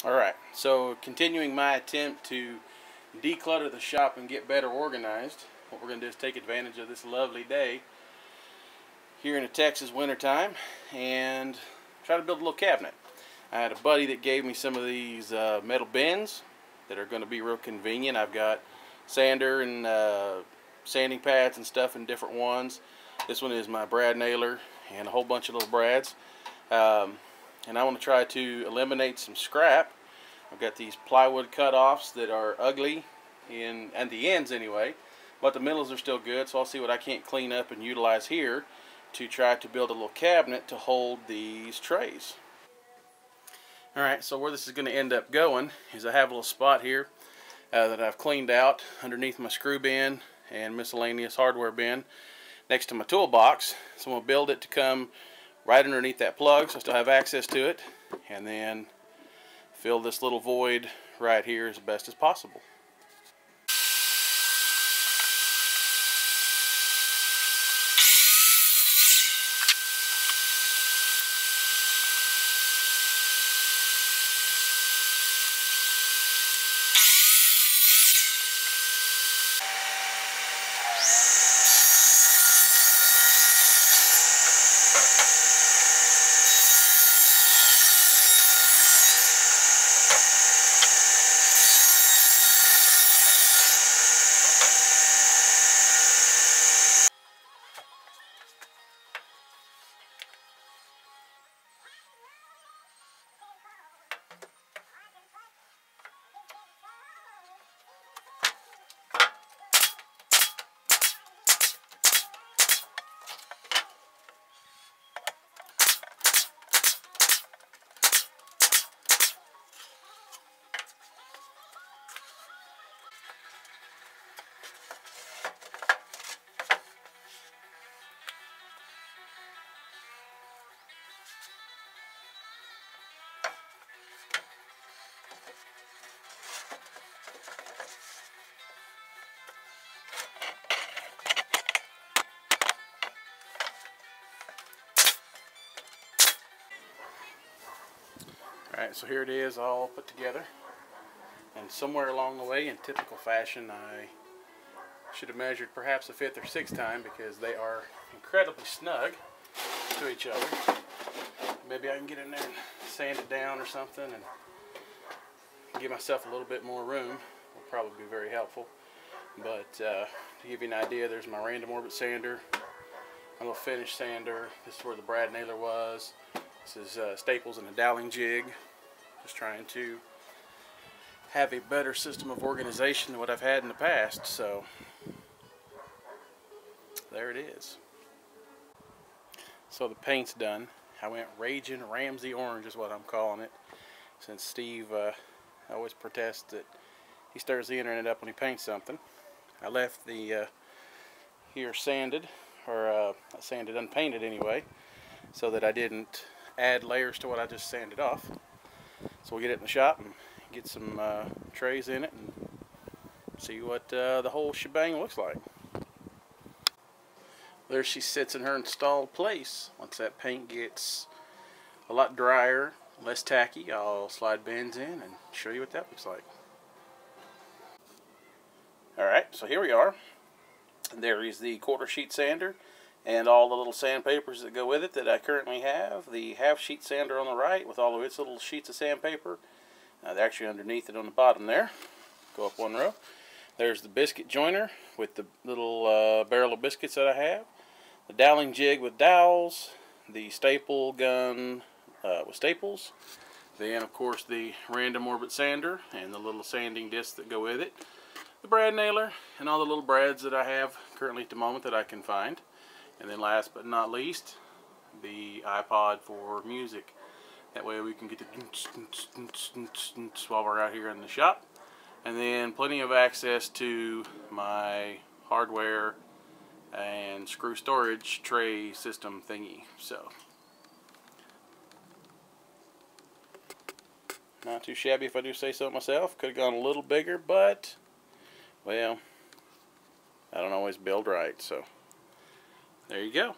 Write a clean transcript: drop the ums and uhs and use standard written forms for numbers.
Alright, so continuing my attempt to declutter the shop and get better organized, what we're going to do is take advantage of this lovely day here in the Texas wintertime and try to build a little cabinet. I had a buddy that gave me some of these metal bins that are going to be real convenient. I've got sander and sanding pads and stuff in different ones. This one is my brad nailer and a whole bunch of little brads. And I want to try to eliminate some scrap. I've got these plywood cutoffs that are ugly at the ends anyway, but the middles are still good, so I'll see what I can't clean up and utilize here to try to build a little cabinet to hold these trays. Alright, so where this is going to end up going is I have a little spot here that I've cleaned out underneath my screw bin and miscellaneous hardware bin next to my toolbox. So I'm going to build it to come right underneath that plug so I still have access to it, and then fill this little void right here as best as possible. Alright, so here it is all put together, and somewhere along the way, in typical fashion, I should have measured perhaps a 5th or 6th time because they are incredibly snug to each other. Maybe I can get in there and sand it down or something and give myself a little bit more room. Will probably be very helpful. But to give you an idea, there's my random orbit sander, my little finish sander. This is where the brad nailer was. This is staples and a doweling jig. Just trying to have a better system of organization than what I've had in the past. So there it is. So the paint's done. I went Raging Ramsey Orange is what I'm calling it, since Steve always protests that he stirs the internet up when he paints something. I left the here sanded, or not sanded, unpainted anyway, so that I didn't add layers to what I just sanded off. So we'll get it in the shop and get some trays in it and see what the whole shebang looks like. There she sits in her installed place. Once that paint gets a lot drier, less tacky, I'll slide bends in and show you what that looks like. Alright, so here we are. There is the quarter sheet sander and all the little sandpapers that go with it that I currently have. The half sheet sander on the right with all of its little sheets of sandpaper. They're actually underneath it on the bottom there. Go up one row. There's the biscuit joiner with the little barrel of biscuits that I have. The doweling jig with dowels. The staple gun with staples. Then of course the random orbit sander and the little sanding discs that go with it. The brad nailer and all the little brads that I have currently at the moment that I can find. And then last but not least, the iPod for music. That way we can get the while we're out here in the shop. And then plenty of access to my hardware and screw storage tray system thingy. So, not too shabby if I do say so myself. Could have gone a little bigger, but, well, I don't always build right, so there you go.